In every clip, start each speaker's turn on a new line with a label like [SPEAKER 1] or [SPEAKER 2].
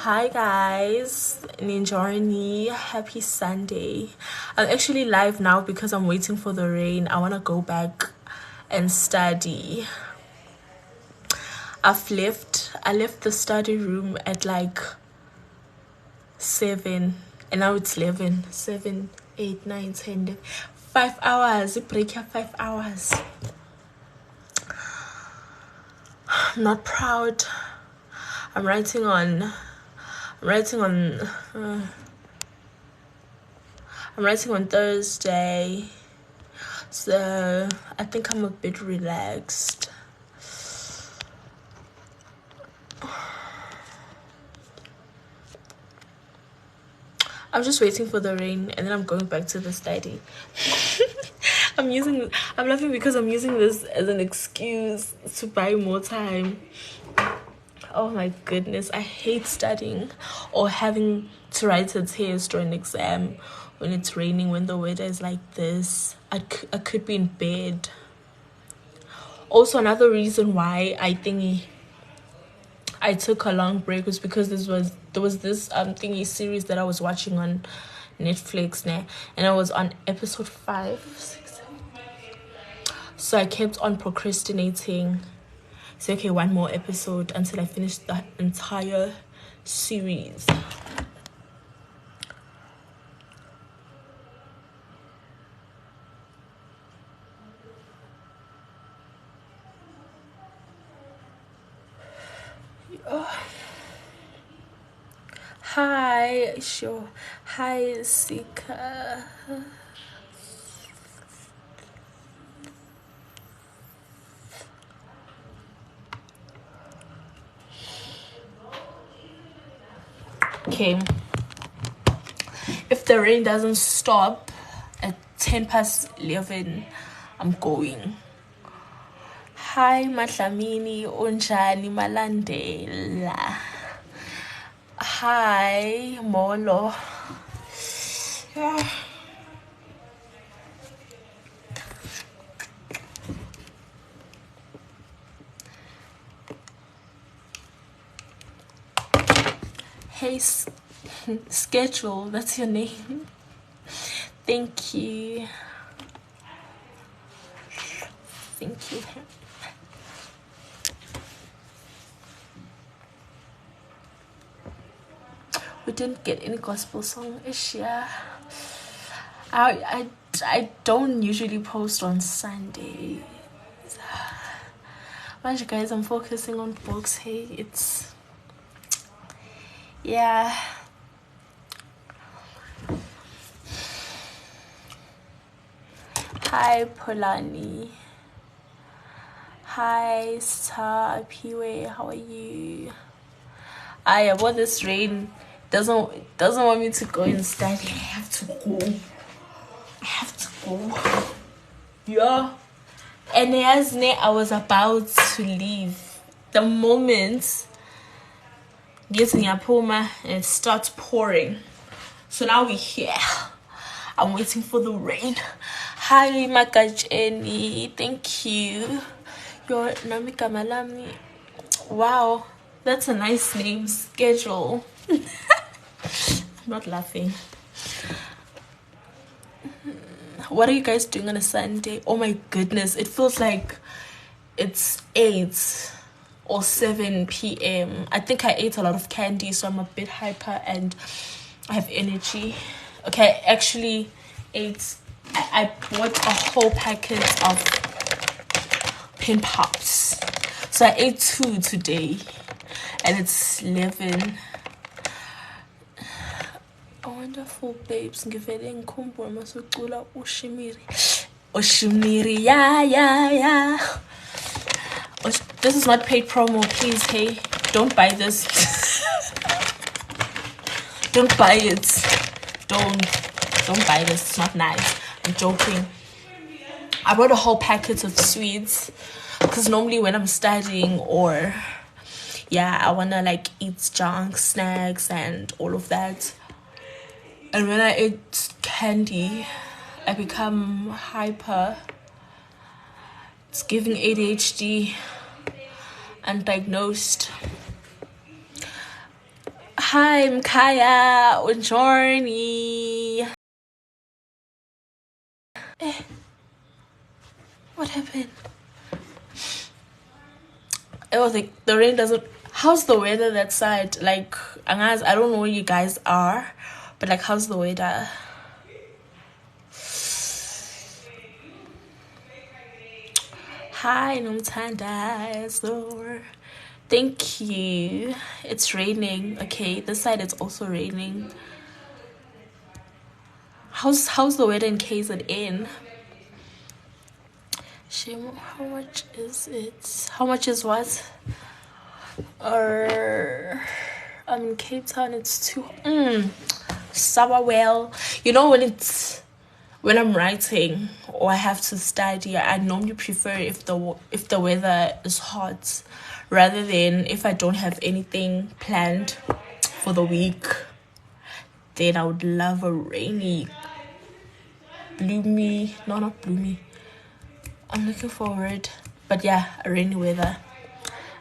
[SPEAKER 1] Hi guys, Ninjorni, happy Sunday. I'm actually live now because I'm waiting for the rain. I want to go back and study. I left the study room at like 7 and now it's 11. 7, 8, 9, 10, 5 hours. Break here 5 hours. Not proud. I'm writing on Thursday, so I think I'm a bit relaxed. I'm just waiting for the rain and then I'm going back to the study. I'm laughing because I'm using this as an excuse to buy more time. Oh my goodness, I hate studying or having to write a test or an exam when it's raining, when the weather is like this. I could be in bed. Also, another reason why I think I took a long break was because there was this thingy series that I was watching on Netflix now, and I was on episode 5, 6, 7. So I kept on procrastinating. So okay, one more episode until I finish the entire series. Hi, sure. Hi, Sika. Okay. If the rain doesn't stop at 11:10, I'm going. Hi, Matlamini, Unjani, Malandela. Hi, Molo. Yeah. Hey, Schedule, that's your name. Thank you. Thank you. We didn't get any gospel song this year. I don't usually post on Sundays. Mind guys, I'm focusing on books. Hey, it's yeah. Hi, Polani. Hi, Star Piwe. How are you? About this rain doesn't want me to go and study. I have to go. Yeah. And as I was about to leave, the moment getting a puma and it starts pouring. So now we're here. I'm waiting for the rain. Hi, Makajeni. Thank you. Your Namika Malami. Wow, that's a nice name. Schedule. I'm not laughing. What are you guys doing on a Sunday? Oh my goodness, it feels like it's 8 or 7 p.m. I think I ate a lot of candy, so I'm a bit hyper and I have energy. Okay, I actually ate. I bought a whole packet of pin pops, so I ate 2 today, and it's 11. Wonderful babes, ngivele ngikhumbula masocula ushimiri yeah. This is not paid promo, please. Hey, don't buy this. Don't buy it. Don't buy this. It's not nice. I'm joking. I bought a whole packet of sweets because normally when I'm studying or I wanna like eat junk snacks and all of that. And when I eat candy, I become hyper. It's giving ADHD, undiagnosed. Hi, Mkaya. Buongiorno. What happened? It was like the rain doesn't. How's the weather that side? Like, I don't know where you guys are, but like, how's the weather? Hi, Nomtanda. So, thank you. It's raining. Okay, this side it's also raining. How's the weather in KZN? Shame. How much is it? How much is what? I'm in Cape Town. It's too. Summer. Well, you know when I'm writing or I have to study, I normally prefer if the weather is hot, rather than if I don't have anything planned for the week. Then I would love a rainy, gloomy. No, not gloomy. I'm looking forward, but yeah, a rainy weather.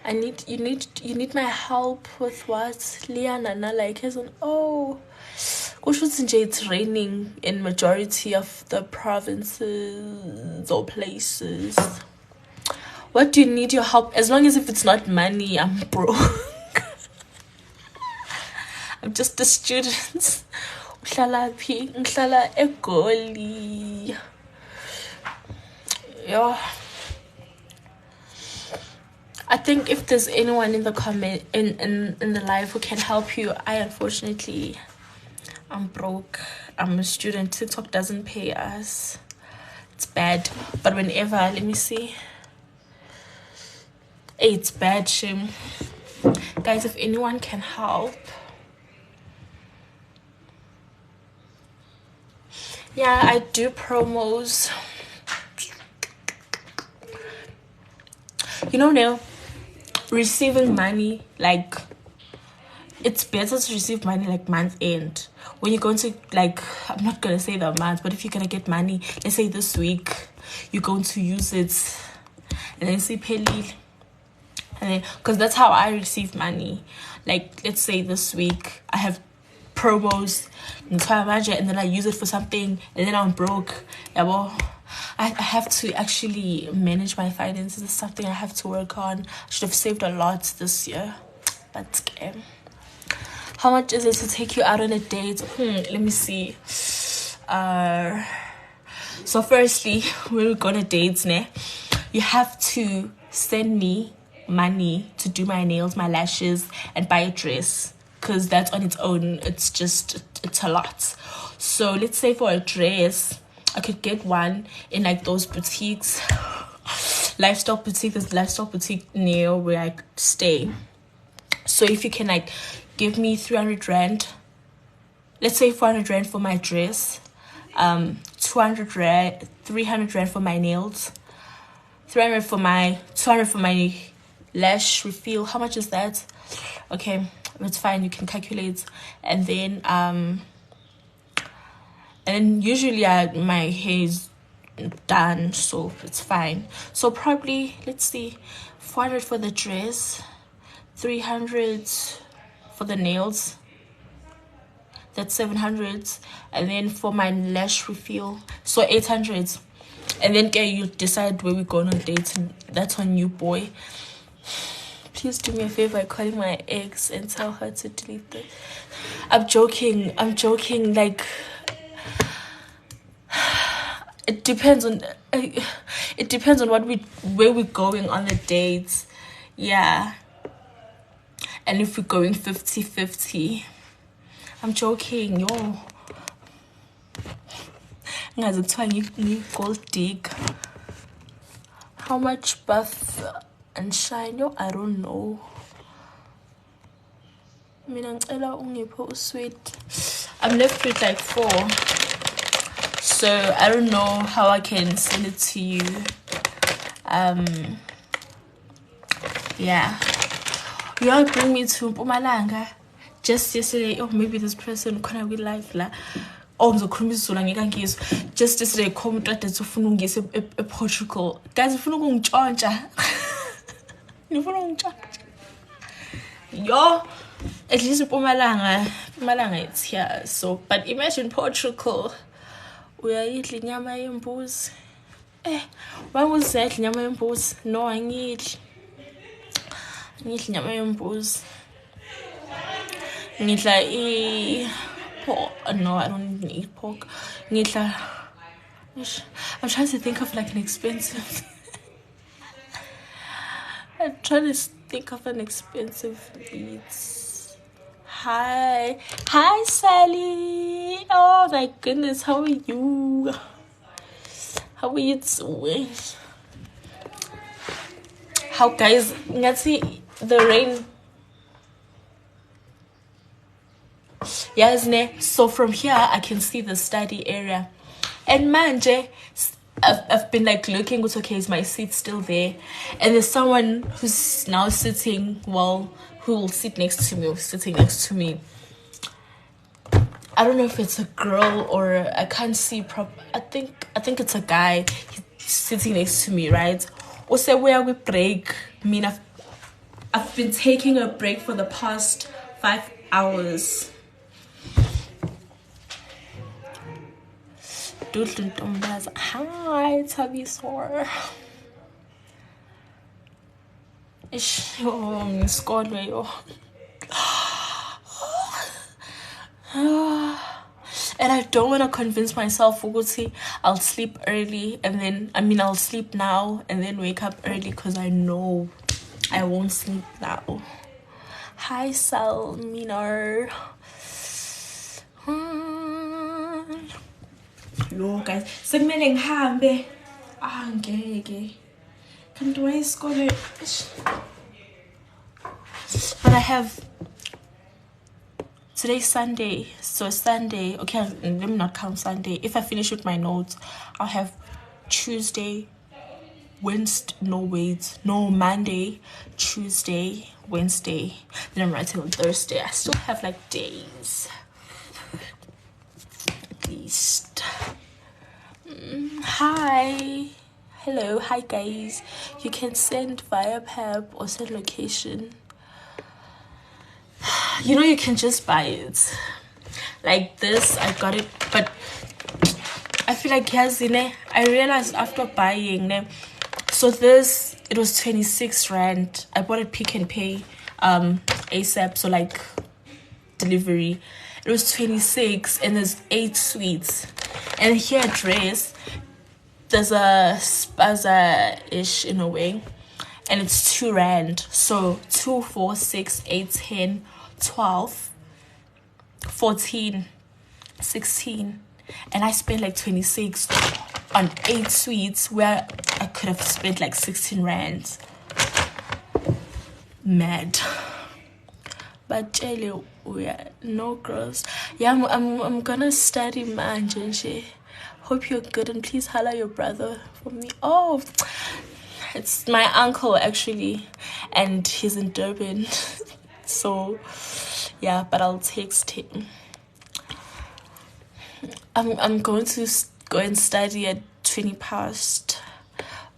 [SPEAKER 1] You need my help with what? Liana, like, oh, it's raining in majority of the provinces or places. What do you need your help? As long as if it's not money, I'm broke. I'm just a student. Ngihlala eGoli. Yeah. I think if there's anyone in the comment in the live who can help you, unfortunately I'm broke. I'm a student. TikTok doesn't pay us. It's bad. But whenever, let me see. Hey, it's bad, shame. Guys, if anyone can help. Yeah, I do promos. You know now, receiving money, like, it's better to receive money like month end. When you're going to, like, I'm not going to say the amount, but if you're going to get money, let's say this week, you're going to use it, and then see Peli. And then, because that's how I receive money. Like, let's say this week, I have promos, and then I use it for something, and then I'm broke. Yeah, well, I have to actually manage my finances. It's something I have to work on. I should have saved a lot this year. But how much is it to take you out on a date? Let me see. So firstly, when we go on a date, you have to send me money to do my nails, my lashes, and buy a dress. Because that's on its own, it's a lot. So let's say for a dress, I could get one in like those boutiques, lifestyle boutique. There's lifestyle boutique near where I stay. So if you can like give me 300 rand, let's say 400 rand for my dress, 200 rand, 300 rand for my nails, 200 for my lash refill. How much is that? Okay, it's fine, you can calculate. And then usually my hair is done, so it's fine. So probably, let's see, 400 for the dress, 300 for the nails, that's 700, and then for my lash refill, so 800. And then you decide where we're going on dates, and that's on you, boy. Please do me a favor, I call my ex and tell her to delete this. I'm joking, like, it depends on where we're going on the dates. Yeah, and if we're going 50-50. I'm joking, yo. Gold dig. How much buff and shine? Yo, I don't know. Sweet. I'm left with like 4. So I don't know how I can send it to you. Yeah. You all bring me to Mpumalanga just yesterday. Oh, maybe this person can we live la. Oh, just yesterday comment at the Portugal. Guys, if you know yo. At least Mpumalanga it's here. So, but imagine Portugal. Uyayidla inyama yembuzi. Why was that inyama yembuzi? No, angiyidli inyama yembuzi. Ngidla pork. No, I don't even eat pork. Ngidla. I'm trying to think of like an expensive. I'm trying to think of an expensive meat. Hi, Sally. Oh my goodness, how are you? How are you doing? How guys? Ngati the rain. Yes, ne. So from here I can see the study area, and manje. I've been like looking, what's okay, is my seat still there? And there's someone who's now sitting, who will sit next to me or sitting next to me. I don't know if it's a girl or I can't see I think it's a guy. He's sitting next to me, right? Also, where we break. I mean, I've been taking a break for the past 5 hours. Hi, Tabisor. And I don't want to convince myself, Uguti, I'll sleep early and then, I'll sleep now and then wake up early because I know I won't sleep now. Hi, Salminar. Yo guys, sekumele ngihambe. Angeke. Kanti wayesikole. But I have today's Sunday. So Sunday, okay, let me not count Sunday. If I finish with my notes, I'll have Tuesday, Monday, Tuesday, Wednesday. Then I'm writing on Thursday. I still have like days. At least. Hi. Hello. Hi guys. You can send via PAB or send location. You can just buy it. Like this, I got it. But I feel like I realized after buying, so this, it was 26 Rand. I bought it Pick and Pay ASAP, so like delivery. It was 26 and there's 8 sweets. And here at Dress, there's a spaza-ish in a way. And it's 2 Rand. So 2, 4, 6, 8, 10, 12, 14, 16. And I spent like 26 on 8 sweets where I could have spent like 16 Rand. Mad. But Jelly, no girls. Yeah, I'm gonna study manje. Hope you're good and please holla your brother for me. Oh, it's my uncle actually, and he's in Durban. So yeah, but I'll text him. I'm going to go and study at 20 past.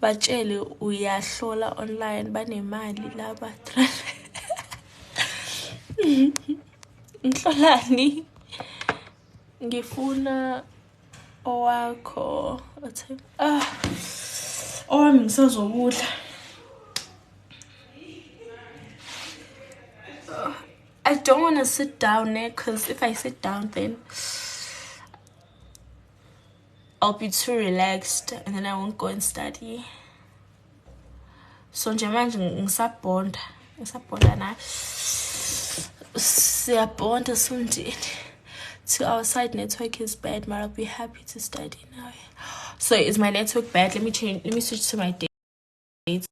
[SPEAKER 1] Batshele uyahlola online banemali laba. Nhlolani ngifuna owakho owami ngisazokudla. I don't want to sit down there because if I sit down then I'll be too relaxed and then I won't go and study. So nje manje ngisabonda na siyabonda sundini. So our side network is bad, but I'll be happy to study now. So is my network bad? Let me switch to my dates.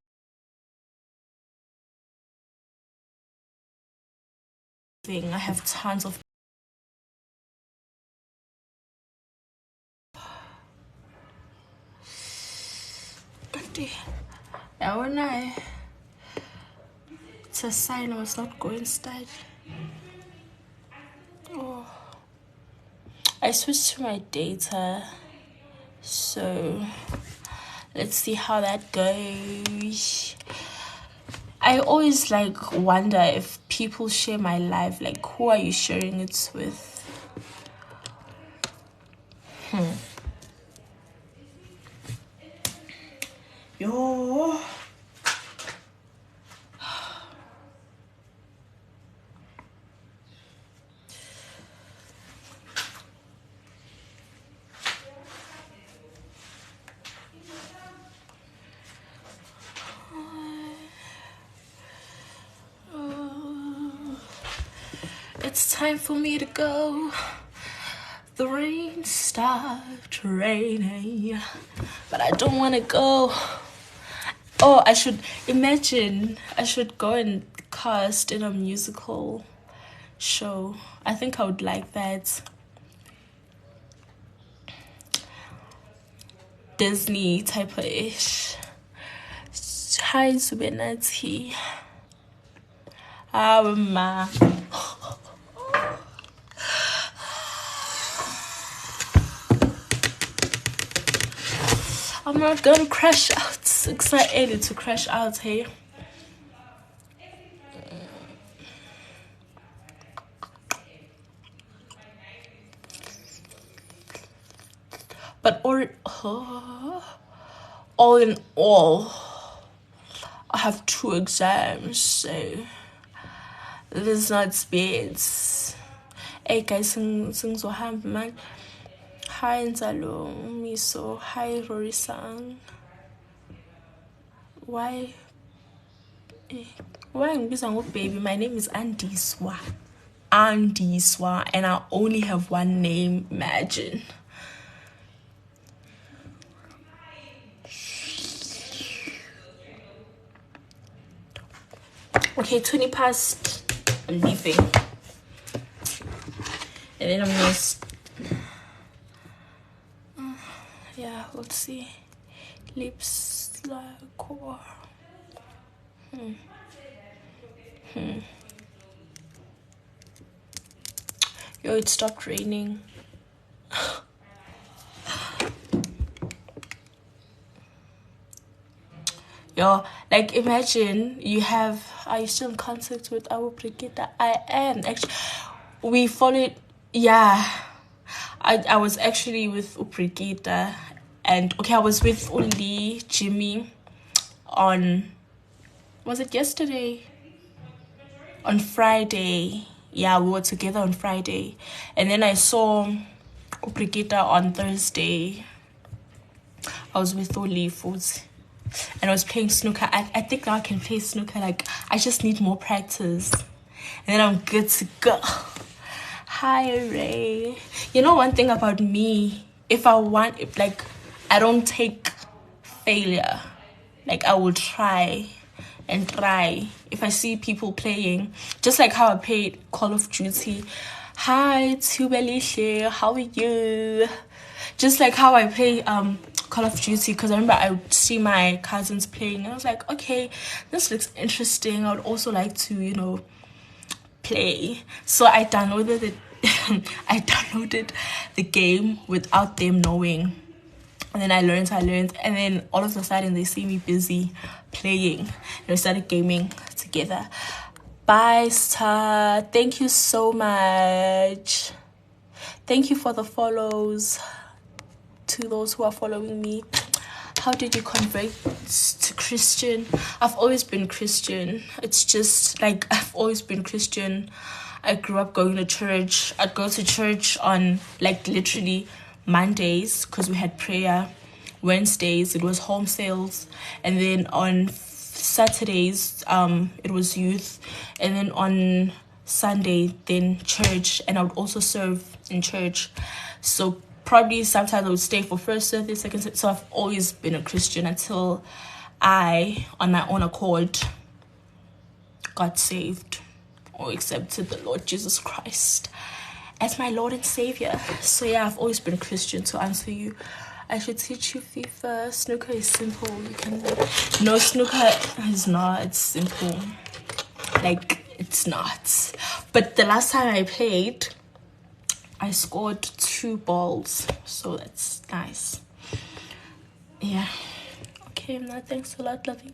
[SPEAKER 1] I have tons of it's a sign I was not going to study. Oh, I switched to my data, so let's see how that goes. I always wonder if people share my life, like who are you sharing it with? Yo. It's time for me to go. The rain stopped raining, but I don't want to go. Oh, I should go and cast in a musical show. I think I would like that. Disney type of ish. Hi, Subenati. Ma. I'm not gonna crash out. It's excited to crash out, hey? But all in all, I have 2 exams, so this is not spades. Hey guys, sing so happy, man. Hi Nzalo, Miso. Hi Rory-san. Why I'm baby? My name is Andiswa, and I only have one name. Imagine. Okay, 20 past. I'm leaving, and then I'm gonna. Yeah, let's see. Lips like core. Yo, it stopped raining. Yo, like imagine are you still in contact with our Brigitte? I am actually. We followed, yeah. I was actually with Brigitte, and okay, I was with only Jimmy on, was it yesterday? On Friday. Yeah, we were together on Friday, and then I saw Brigitte on Thursday. I was with Oli Foods, and I was playing snooker. I think now I can play snooker. Like, I just need more practice, and then I'm good to go. Hi, Ray. You know one thing about me, if I don't take failure. Like, I will try and try. If I see people playing, just like how I played Call of Duty. Hi, Tubelihle, how are you? Just like how I play Call of Duty, because I remember I would see my cousins playing, and I was like, okay, this looks interesting. I would also like to, play. So I downloaded it. I downloaded the game without them knowing, and then I learned, and then all of a sudden they see me busy playing, and we started gaming together. Bye, Star. Thank you so much. Thank you for the follows. To those who are following me, how did you convert to Christian? I've always been Christian. It's just like I've always been Christian. I grew up going to church. I'd go to church on like literally Mondays because we had prayer. Wednesdays it was home sales, and then on Saturdays it was youth, and then on Sunday then church, and I would also serve in church. So probably sometimes I would stay for first service, second service. So I've always been a Christian until I, on my own accord, got saved or accepted the Lord Jesus Christ as my Lord and Savior. So yeah, I've always been Christian. To answer you, I should teach you FIFA. Snooker is simple. You can. No, snooker is not simple. Like, it's not. But the last time I played, I scored 2 balls. So that's nice. Yeah. Okay, now thanks a lot, loving.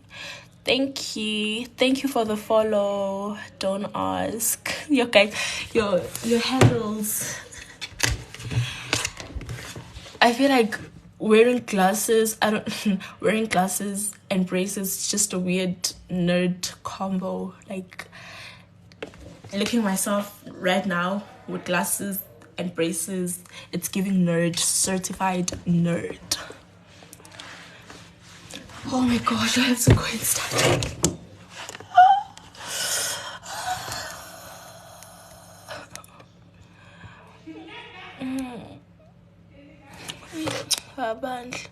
[SPEAKER 1] Thank you for the follow. Don't ask. Your guys, your handles. I feel like wearing glasses. I don't wearing glasses and braces is just a weird nerd combo. Like looking at myself right now with glasses and braces, it's giving nerd, certified nerd. Oh my gosh, I have to go and start. Abandla.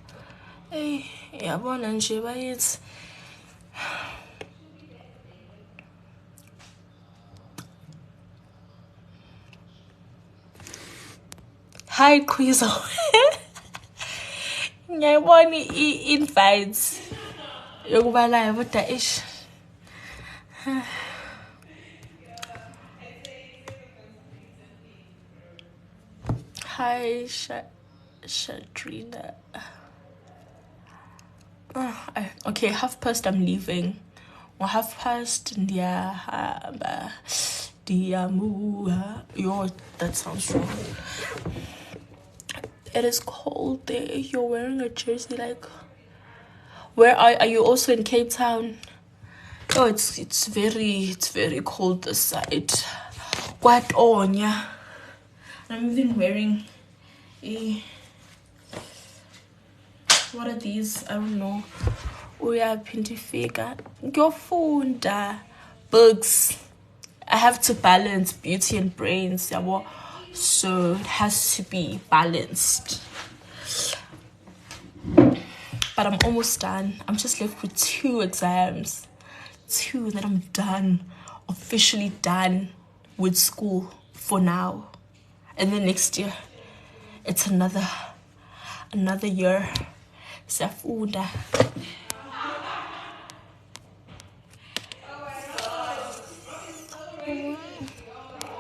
[SPEAKER 1] Hey, yabona nje bayithi. Hi Quizo. Ngiyayibona i-invites yokuba live kodwa ish. Hi Shatrina. Okay, 1:30 I'm leaving. Or 1:30 ndiyahamba. Yo, that sounds wrong. It is cold there. You're wearing a jersey like. Where are you? Also in Cape Town? Oh, it's very cold this side. What on yeah? I'm even wearing a. What are these? I don't know. Uyaphintifika. Ngiyofunda books. I have to balance beauty and brains, so it has to be balanced. But I'm almost done. I'm just left with 2 exams. 2, and then I'm done. Officially done with school for now. And then next year, it's another year. Safunda.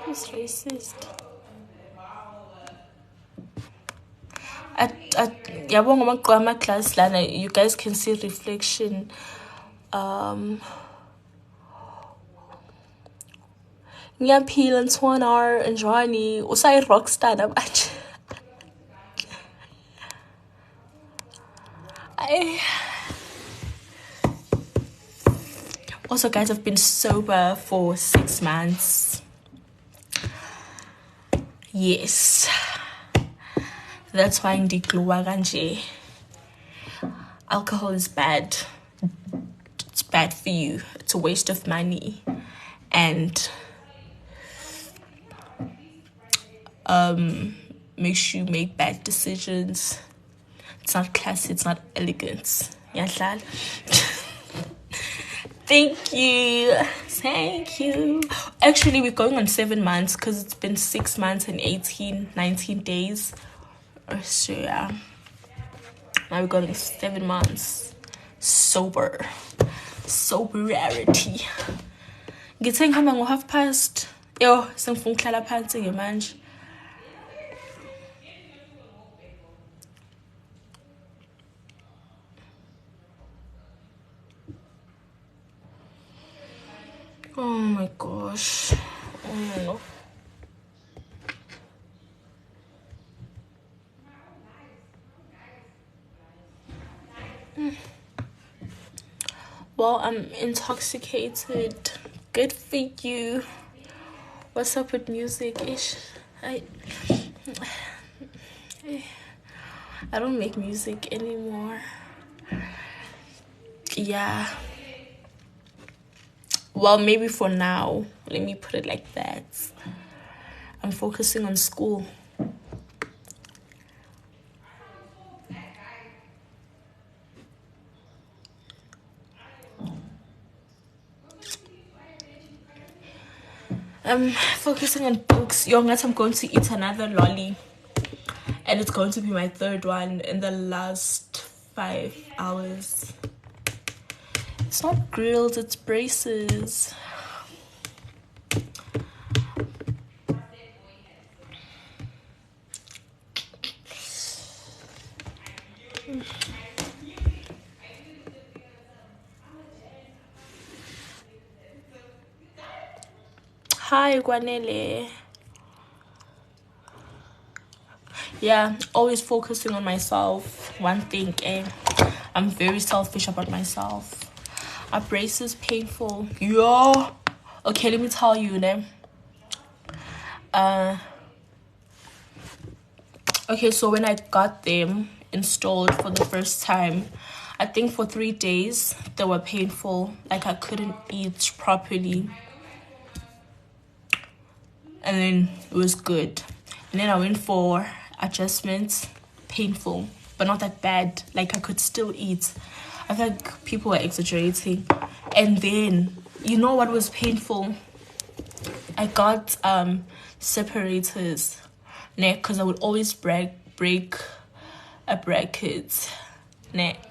[SPEAKER 1] Who's racist? Yabonga amagqama class lana, you guys can see reflection. Ngiyaphila Ntwana Njwani usayi rockstar namanje. Also guys, I've been sober for 6 months. Yes. That's why ngigluwa kanje. Alcohol is bad. It's bad for you. It's a waste of money. And makes you make bad decisions. It's not classy, it's not elegant. Yadlala. Thank you. Actually, we're going on 7 months because it's been 6 months and 19 days. So yeah. Now we're going 7 months. Sober. Sobriety. Ngithe ngihamba ngo 1:30. Yo, sengifuna ukuhlala phansi ke manje. Oh my gosh. Oh no. Well, I'm intoxicated. Good for you. What's up with music? I don't make music anymore. Yeah. Well, maybe for now. Let me put it like that. I'm focusing on school. I'm focusing on books. I'm going to eat another lolly. And it's going to be my 3rd one in the last 5 hours. It's not grilled, it's braces. Hi, Guanele. Yeah, always focusing on myself. One thing, I'm very selfish about myself. Our brace is painful. Yeah. Okay, let me tell you, ne? Okay, so when I got them installed for the first time, I think for 3 days they were painful. Like I couldn't eat properly. And then it was good. And then I went for adjustments, painful, but not that bad. Like I could still eat. I think people were exaggerating. And then, you know what was painful? I got separators, because I would always break a bracket,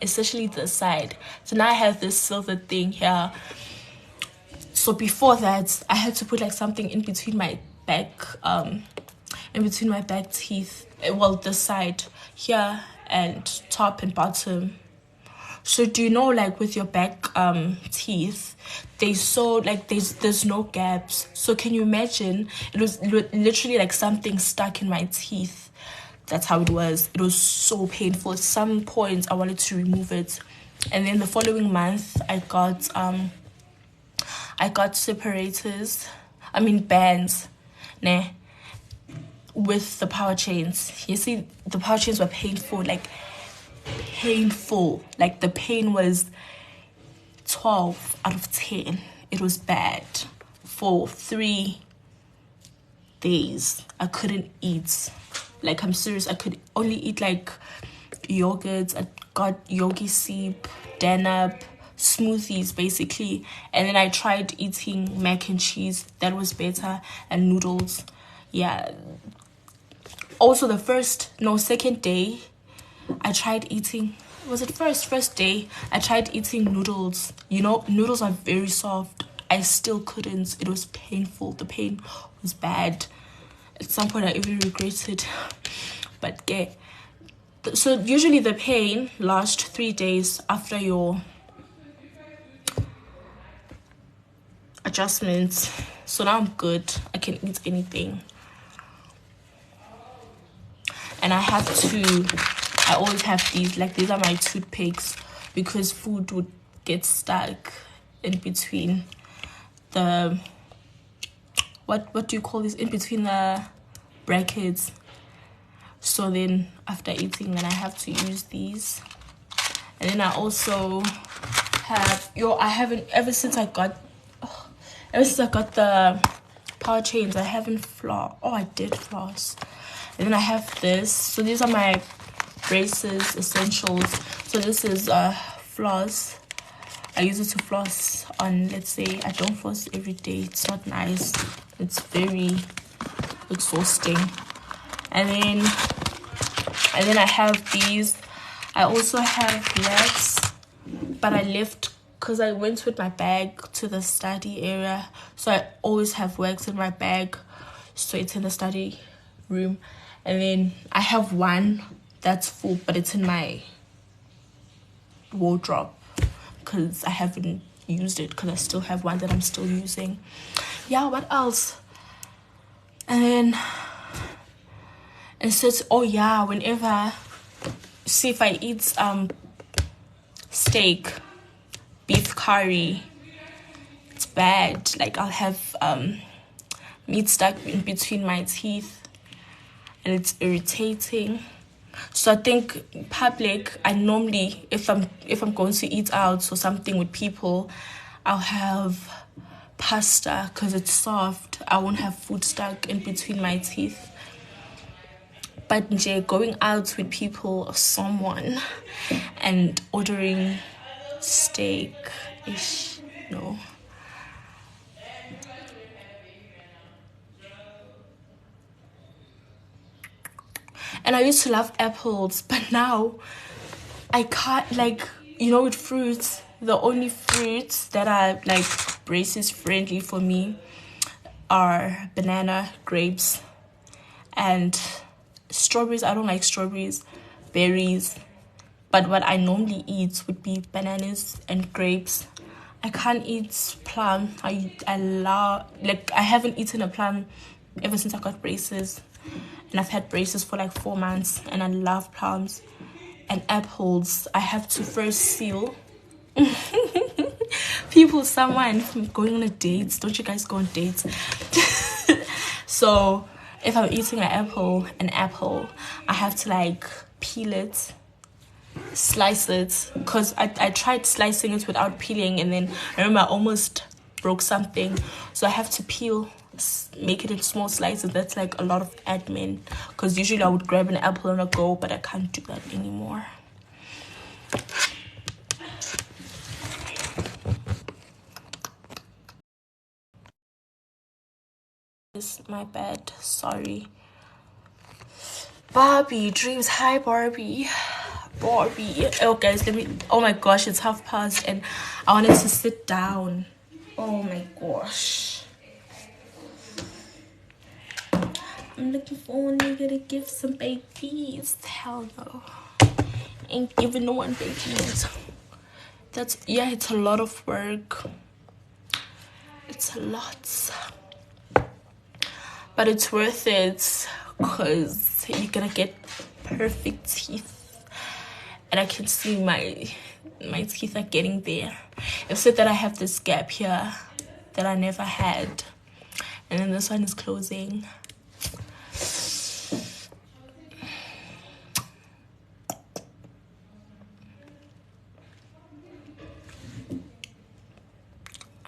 [SPEAKER 1] especially the side. So now I have this silver thing here. So before that, I had to put like something in between my back teeth. Well, the side here and top and bottom. So do you know, like with your back teeth, there's no gaps. So can you imagine? It was literally like something stuck in my teeth. That's how it was. It was so painful. At some points, I wanted to remove it, and then the following month, I got separators. I mean bands, with the power chains. You see, the power chains were painful. Like the pain was 12 out of 10. It was bad. For 3 days I couldn't eat. Like, I'm serious, I could only eat like yogurts. I got yogi soup, danab, smoothies basically. And then I tried eating mac and cheese. That was better. And noodles. Yeah. Also second day I tried eating, was it first day? I tried eating noodles. You know, noodles are very soft. I still couldn't. It was painful. The pain was bad. At some point, I even regretted. But yeah. So usually the pain lasts 3 days after your adjustments. So now I'm good. I can eat anything. And I always have these, like these are my toothpicks, because food would get stuck in between the, what do you call this, in between the brackets. So then after eating, then I have to use these. And then I also have, ever since I got the power chains, I haven't flossed. Oh, I did floss. And then I have this. So these are my braces essentials. So this is floss. I use it to floss on, let's say I don't floss every day. It's not nice. It's very exhausting. And then I have these. I also have wax, but I left because I went with my bag to the study area. So I always have wax in my bag. So it's in the study room. And then I have one that's full, but it's in my wardrobe because I haven't used it, because I still have one that I'm still using. Yeah, what else? And so it's, whenever, see, if I eat steak, beef curry, it's bad. Like, I'll have meat stuck in between my teeth, and it's irritating. So I think public, I normally, if I'm going to eat out or something with people, I'll have pasta because it's soft. I won't have food stuck in between my teeth. But going out with people or someone and ordering steak-ish, no. And I used to love apples, but now I can't, like, with fruits, the only fruits that are like braces friendly for me are banana, grapes, and strawberries. I don't like strawberries, berries, but what I normally eat would be bananas and grapes. I can't eat plum. I love, like, I haven't eaten a plum ever since I got braces. And I've had braces for like 4 months. And I love plums. And apples, I have to first seal. People, someone going on a date. Don't you guys go on dates? So if I'm eating an apple, I have to like peel it, slice it, because I tried slicing it without peeling, and then I remember I almost broke something, so I have to peel, make it in small slices. That's like a lot of admin, because usually I would grab an apple on a go, but I can't do that anymore. This is my bad, sorry. Barbie dreams. Hi Barbie. Oh guys, oh my gosh, it's past, and I wanted to sit down. Oh my gosh, I'm looking for a nigga to give some babies. Hell no, ain't giving no one babies. It's a lot of work. It's a lot, but it's worth it, because you're gonna get perfect teeth. And I can see my teeth are getting there. Except that I have this gap here that I never had. And then this one is closing.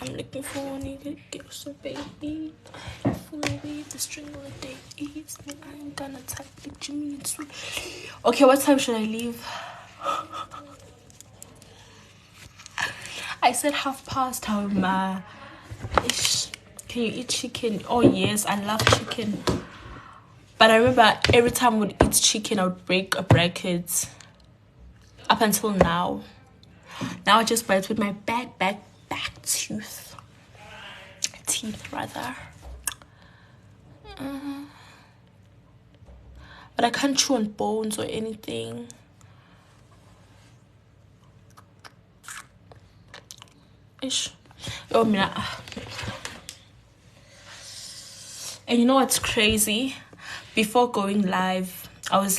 [SPEAKER 1] I'm looking for a nigga to give some baby. Full away the string of the days. I ain't gonna type the Jimmy. Okay, what time should I leave? I said past. How ma? Can you eat chicken? Oh yes, I love chicken. But I remember every time I would eat chicken, I would break a bracket. Up until now. Now I just bite with my back teeth rather. But I can't chew on bones or anything. Ish. Oh, and you know what's crazy? Before going live, I was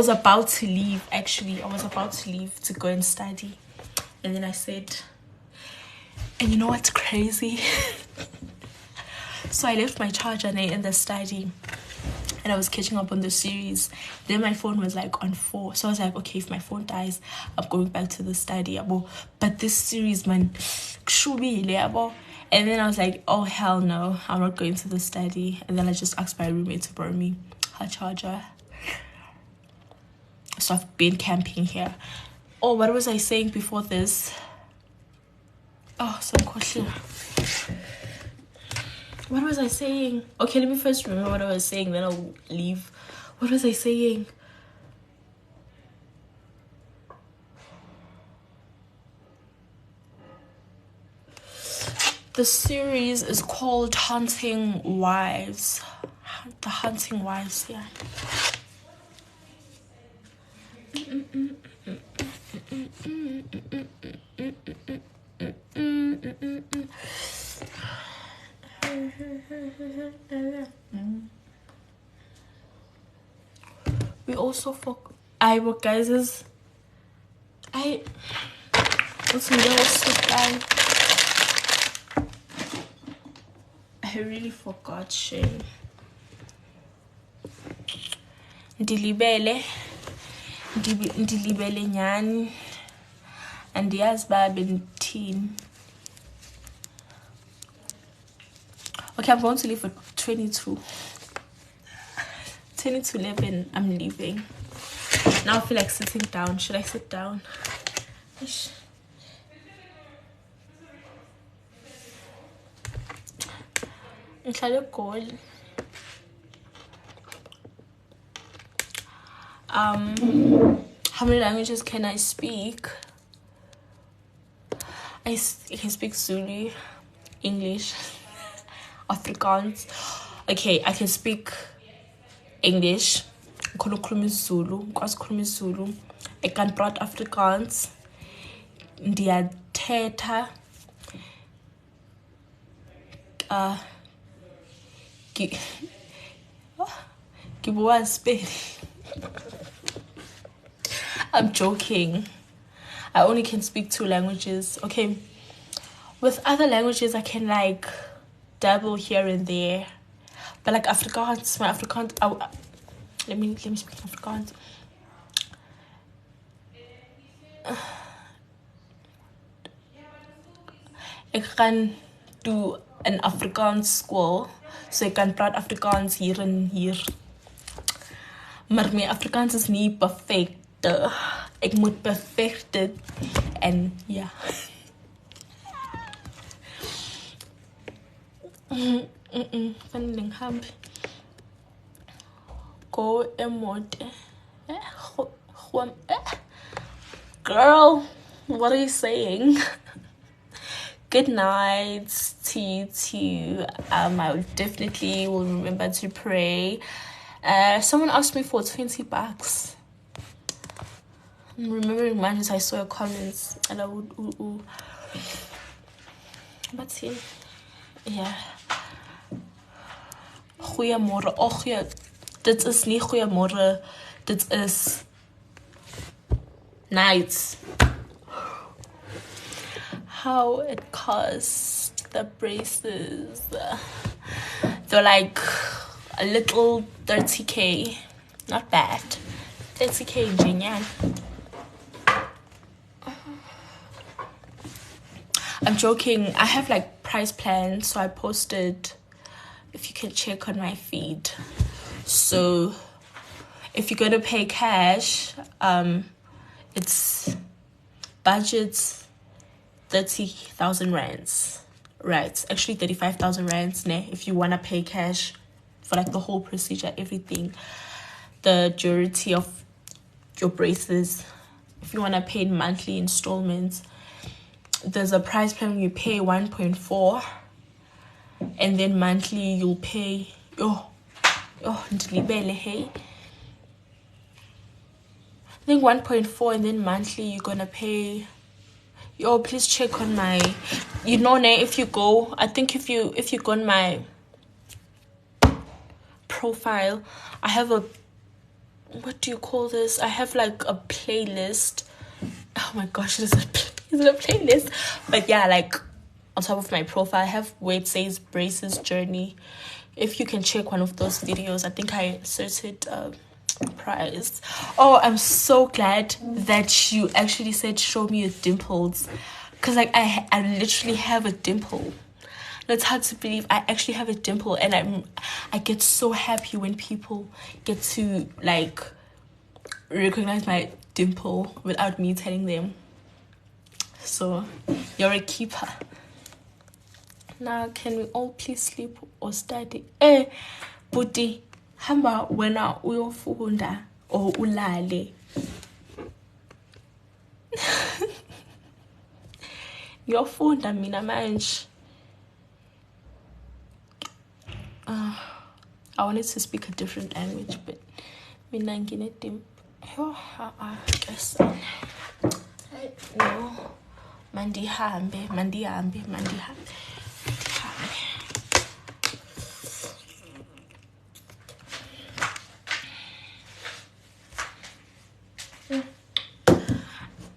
[SPEAKER 1] about to leave. Actually, I was about to leave to go and study, and then I said, and you know what's crazy? So I left my charger in the study, and I was catching up on the series. Then my phone was like on 4, so I was like, okay, if my phone dies, I'm going back to the study. But this series, man, and then I was like, oh hell no, I'm not going to the study. And then I just asked my roommate to borrow me her charger. So I've been camping here. Oh, what was I saying before this? Oh, some question. What was I saying? Okay, let me first remember what I was saying, then I'll leave. What was I saying? The series is called Hunting Wives. The Hunting Wives, yeah. We also guys I really forgot shit. Ndilibele nyani andiyazi uba bendithini. Okay, I'm going to leave for 22:11. I'm leaving. Now I feel like sitting down. Should I sit down? Ish. How many languages can I speak? I can speak Zulu, English, Afrikaans. Okay, I can speak English. I can speak Zulu. I can praat Afrikaans. Ndiyathetha Ki- Kibuwa Spain. I'm joking. I only can speak 2 languages. Okay. With other languages, I can like dabble here and there. But like Afrikaans, my Afrikaans, let me speak Afrikaans. Ik kan do an Afrikaans school, so ik kan praat Afrikaans hier en hier. Maar mijn Afrikaans is niet perfect. Ik moet perfecten. En ja. Van den hamp. Go emote. Girl, what are you saying? Good night to you too. I definitely will remember to pray. Someone asked me for $20. I'm remembering mine as I saw your comments and I would But see, yeah. Goeiemorgen. Och ja, dit is niet goeiemorgen. Dit is night. How it cost the braces. They're like a little 30K. Not bad. 30K genial. I'm joking. I have like price plans, so I posted, if you can check on my feed. So if you're gonna pay cash, it's budget 30,000 rands. Right, actually 35,000 rands if you wanna pay cash for like the whole procedure, everything, the durity of your braces. If you wanna pay in monthly installments, there's a price plan where you pay 1.4 and then monthly you'll pay I think 1.4 and then monthly you're gonna pay. Please check on my, if you go, I think if you go on my profile, I have a, what do you call this? I have like a playlist. Oh my gosh, is it a playlist? But yeah, like on top of my profile, I have where it says braces journey. If you can check one of those videos, I think I inserted price. Oh, I'm so glad that you actually said show me your dimples, because like I literally have a dimple. It's hard to believe I actually have a dimple, and I get so happy when people get to like recognize my dimple without me telling them. So you're a keeper. Now can we all please sleep or study? Buti hamba wena uyofunda or ulale. Yofunda mina manje. I wanted to speak a different language, but mina nginedim. Guess no. Mandihambe.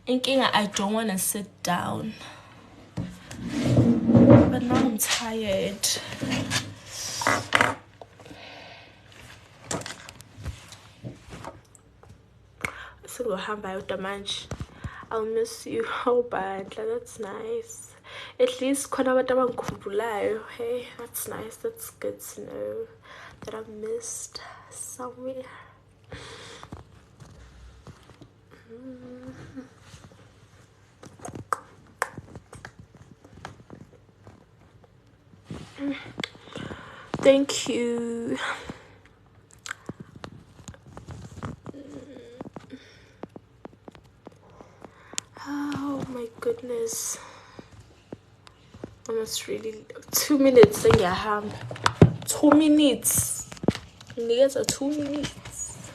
[SPEAKER 1] Thinking I don't want to sit down, but now I'm tired. So I'll miss you. How bad? That's nice. At least hey, that's nice. That's good to know that I've missed somewhere. Thank you. Oh my goodness. Almost really 2 minutes. 2 minutes. Niggas are 2 minutes.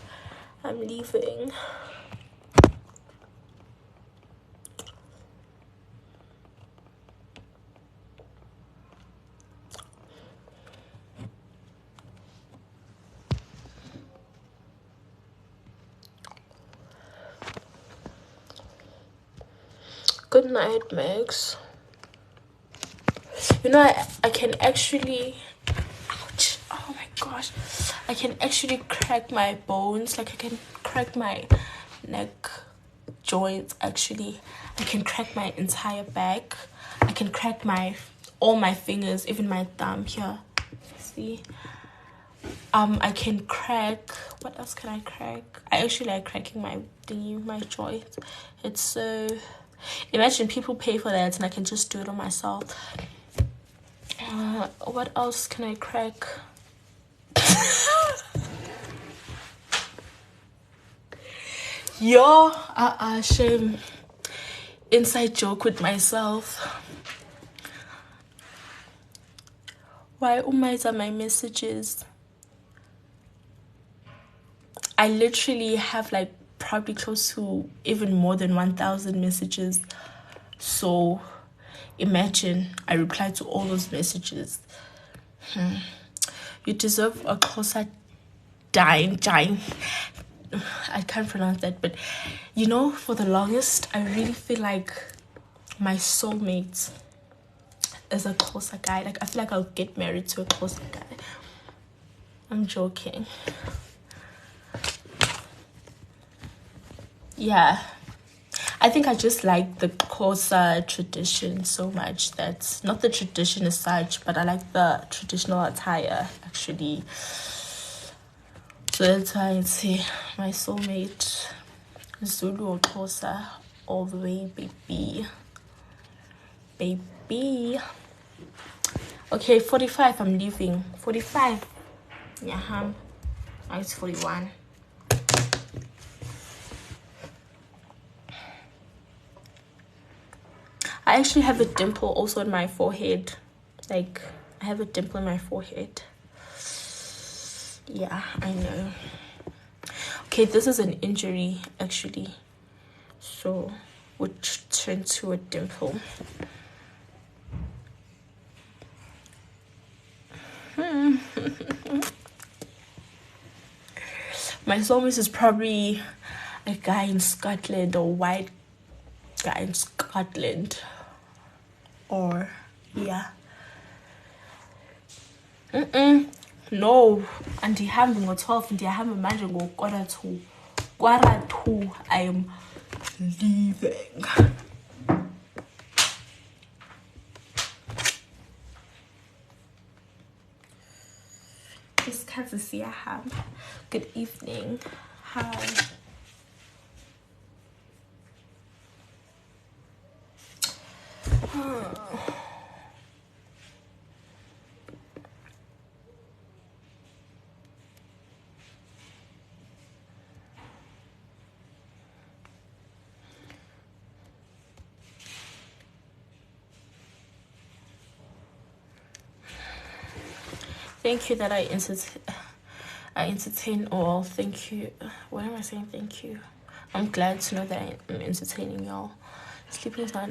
[SPEAKER 1] I'm leaving. Good night, Max. You know, I can actually, ouch, oh my gosh, I can actually crack my bones. Like I can crack my neck joints. Actually, I can crack my entire back. I can crack all my fingers, even my thumb here. See, I can crack, what else can I crack? I actually like cracking my thingy, my joints. It's so, imagine people pay for that and I can just do it on myself. What else can I crack? Yo, shame. Inside joke with myself. Why are my messages? I literally have like probably close to even more than 1,000 messages. So imagine I reply to all those messages. You deserve a closer dying. I can't pronounce that, but you know, for the longest, I really feel like my soulmate is a closer guy. Like I feel like I'll get married to a closer guy. I'm joking. Yeah, I think I just like the Xhosa tradition so much. That's not the tradition as such, but I like the traditional attire actually. So that's why I say my soulmate, Zulu or Xhosa, all the way, baby. Okay, 45. I'm leaving. 45. Yeah, now it's 41. I actually have a dimple also in my forehead. Like, I have a dimple in my forehead. Yeah, I know. Okay, this is an injury, actually. So, which turned to a dimple. My soulmate is probably a guy in Scotland or white guy in Scotland. Or, yeah. No, andihambi ngo-12, ndiyahamba manje ngo-2:15. I am leaving. Isikhathi siyahamba. Good evening. Hi. Thank you that I entertain all. Thank you. What am I saying? Thank you. I'm glad to know that I'm entertaining y'all. Sleeping is not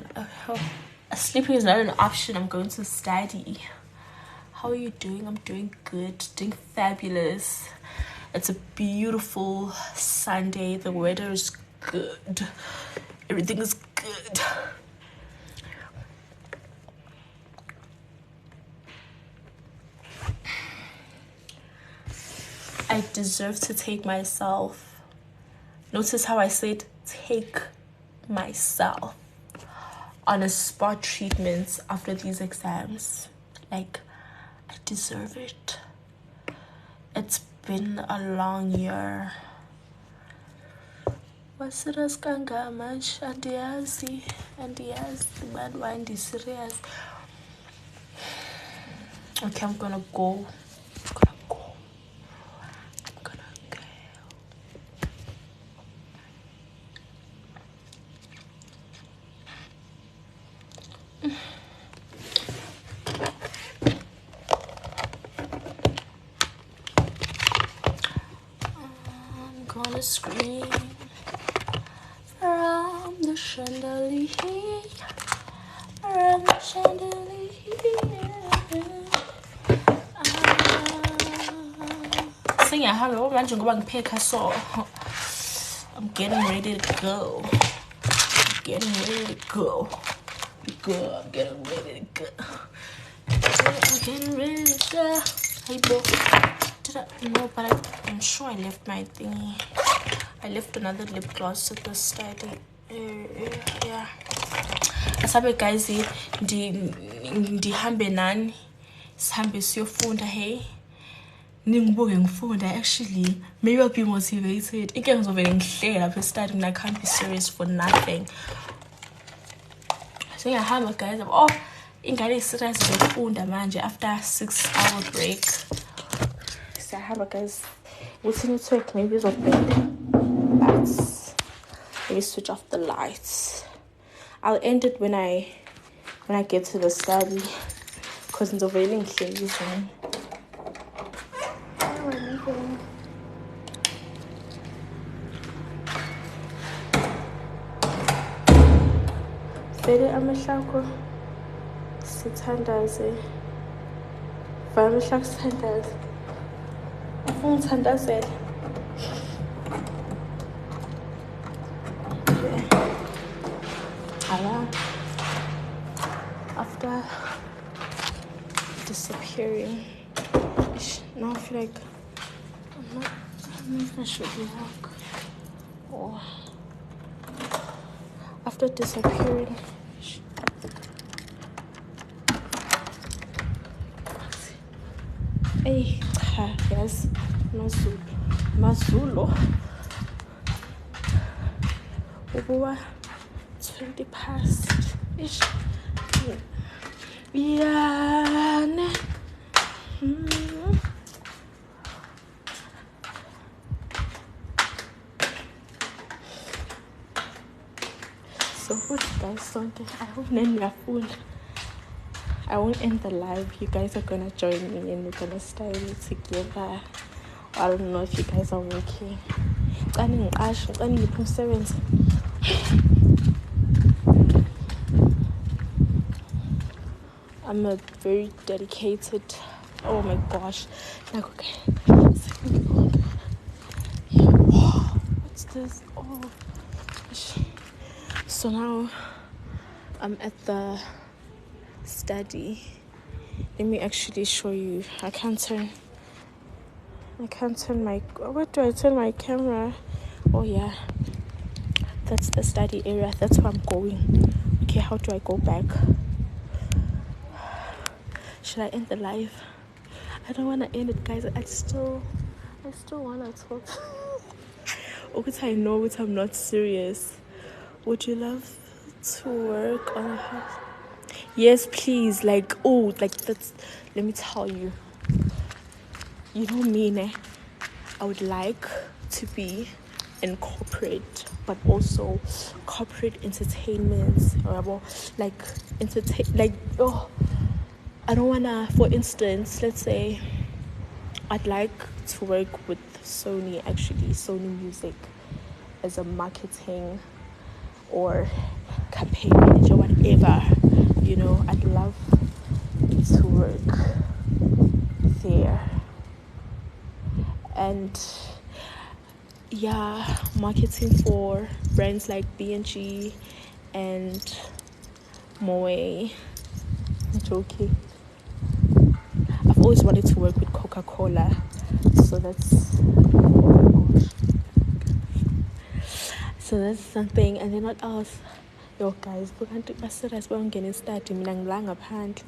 [SPEAKER 1] an option. I'm going to study. How are you doing? I'm doing good. Doing fabulous. It's a beautiful Sunday. The weather is good. Everything is good. I deserve to take myself. Notice how I said take myself on a spa treatment after these exams. Like, I deserve it. It's been a long year. Wasiras kanga much andiyazi man why serious. Okay, I'm gonna go. Gonna scream from the chandelier, from the chandelier. Sing it, hello, imagine going pick a saw. I'm getting ready to go. getting ready to go. I'm getting ready to go. I'm getting ready to go. Hey, boy. No, but I'm sure I left my thingy. I left another lip gloss at the study. Yeah. Asabe guys, ndihambe nani. Sihambe siyofunda, hey. Ningibuke ngifunda actually. Maybe I'll be motivated. Inke ngizovele ngihleke lapha studying, I can't be serious for nothing. So ngiyahamba guys. Oh, ingane serious zokufunda manje after 6-hour break. Siyahamba guys. What's in network? Maybe it's of bed. Let me switch off the lights. I'll end it when I get to the study, because it's already closing. Vele amahlanko sithandaze. Vele amahlanko sithandaze. Ufuna ngithandazele. After disappearing, now I feel like I don't know if I should walk. Or after disappearing, hey, yes, Mazulu. Ubuwa 20 past ish. Yeah. So what guys, something I hope none you are full. I won't end the live. You guys are gonna join me and we're gonna study together. I don't know if you guys are working. I need seventh. I'm a very dedicated. Oh my gosh. Like, okay. What's this? Oh. So now I'm at the study. Let me actually show you. I can't turn my, where do I turn my camera? Oh yeah, that's the study area. That's where I'm going. Okay, how do I go back? Should I end the live? I don't want to end it, guys. I still want to talk. Okay, I know it. I'm not serious. Would you love to work on a house? Yes, please. Like, oh, like that's. Let me tell you. You know me, I would like to be in corporate, but also corporate entertainment, or like I don't wanna. For instance, let's say I'd like to work with Sony Music, as a marketing or campaign manager, whatever. You know, I'd love to work there. And yeah, marketing for brands like B&G and Moe. I'm joking. I've always wanted to work with Coca-Cola, so that's something. And then what else? Yo guys, I said as well, I'm getting started.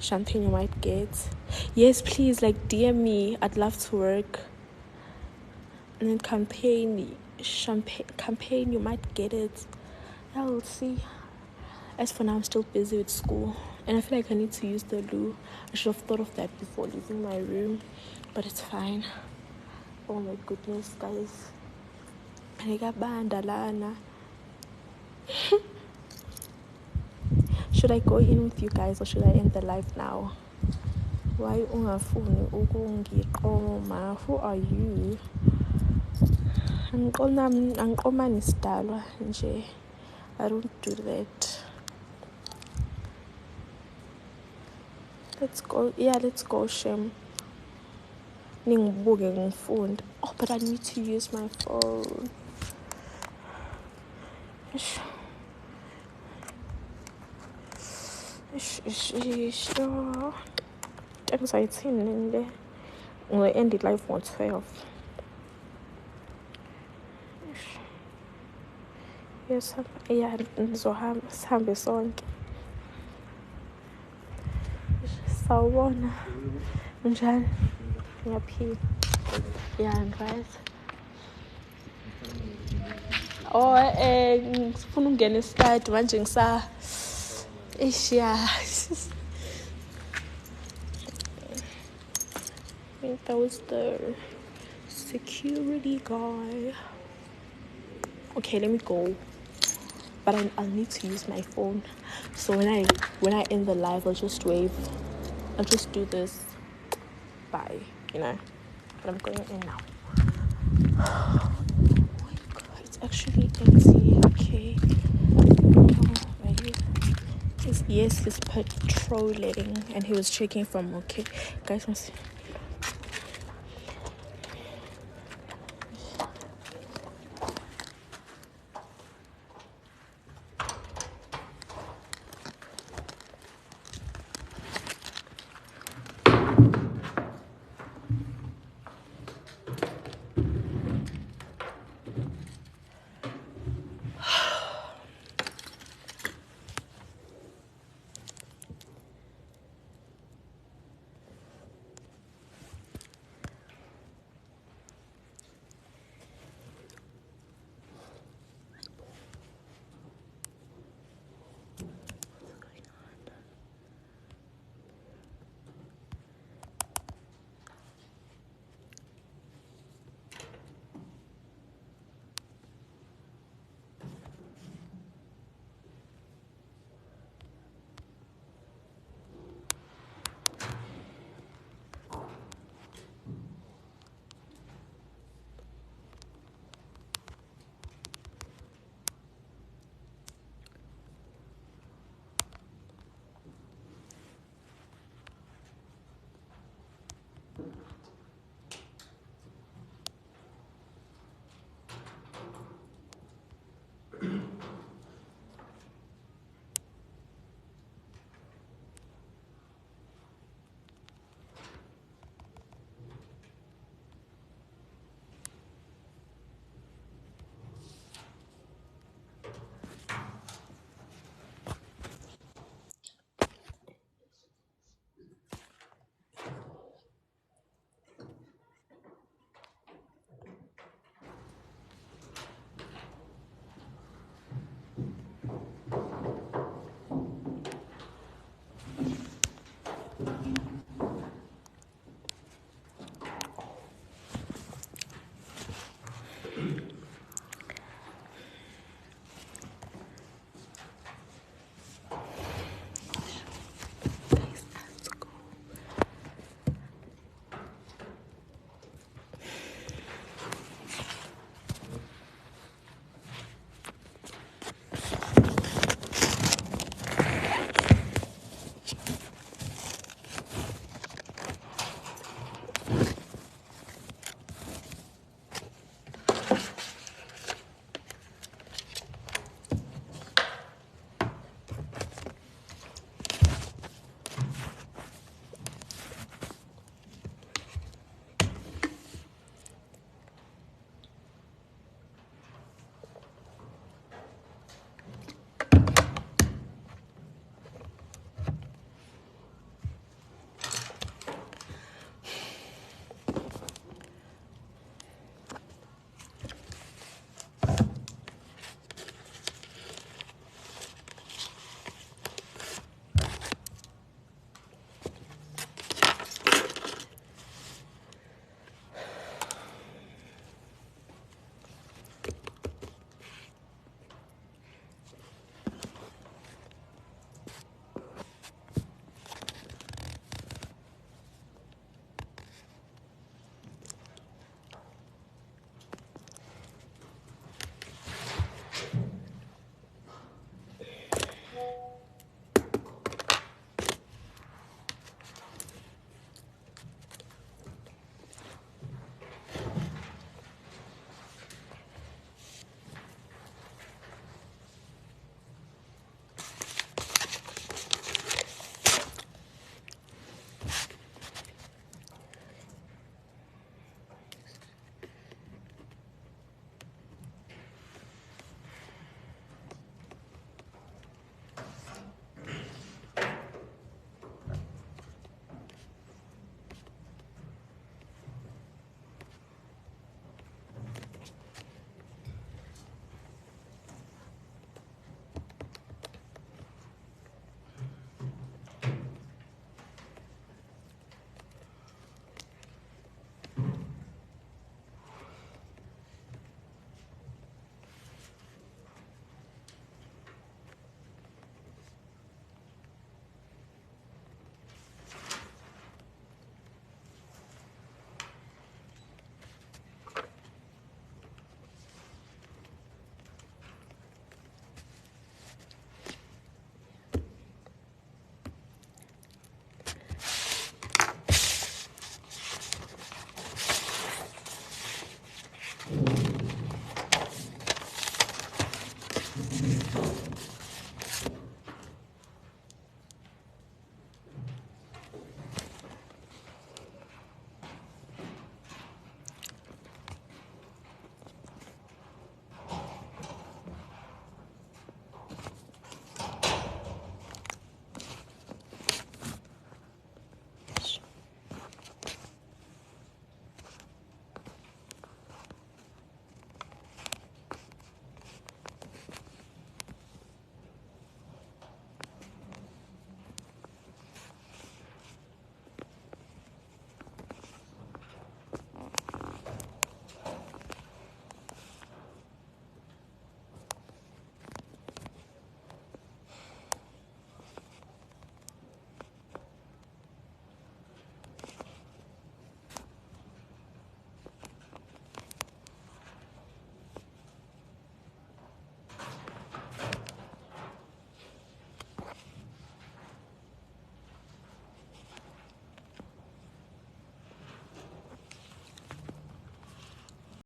[SPEAKER 1] Champagne you might get. Yes, please, like DM me. I'd love to work. And then campaign you might get it. I will see. As for now, I'm still busy with school, and I feel like I need to use the loo. I should have thought of that before leaving my room, but it's fine. Oh my goodness, guys. Should I go in with you guys or should I end the live now? Why ungafuni ukungiqoma? Who are you? Angiqomani sidalwa nje. I don't do that. Let's go. Yeah, let's go, Shem. Ningibuke ngifunda. Oh, but I need to use my phone. Anxiety we'll end it live on 12. Yes, yeah, sihambe sonke. Sawubona. Njani? Ngiyaphila. Yeah, I'm right. Oh, ngifuna ukungena e-study manje yeah. I think that was the security guy. Okay, let me go. But I'll need to use my phone. So when I end the live, I'll just wave. I'll just do this. Bye. But I'm going in now. Oh my god, it's actually empty. Okay. Yes, he's patrolling and he was checking from okay. Guys,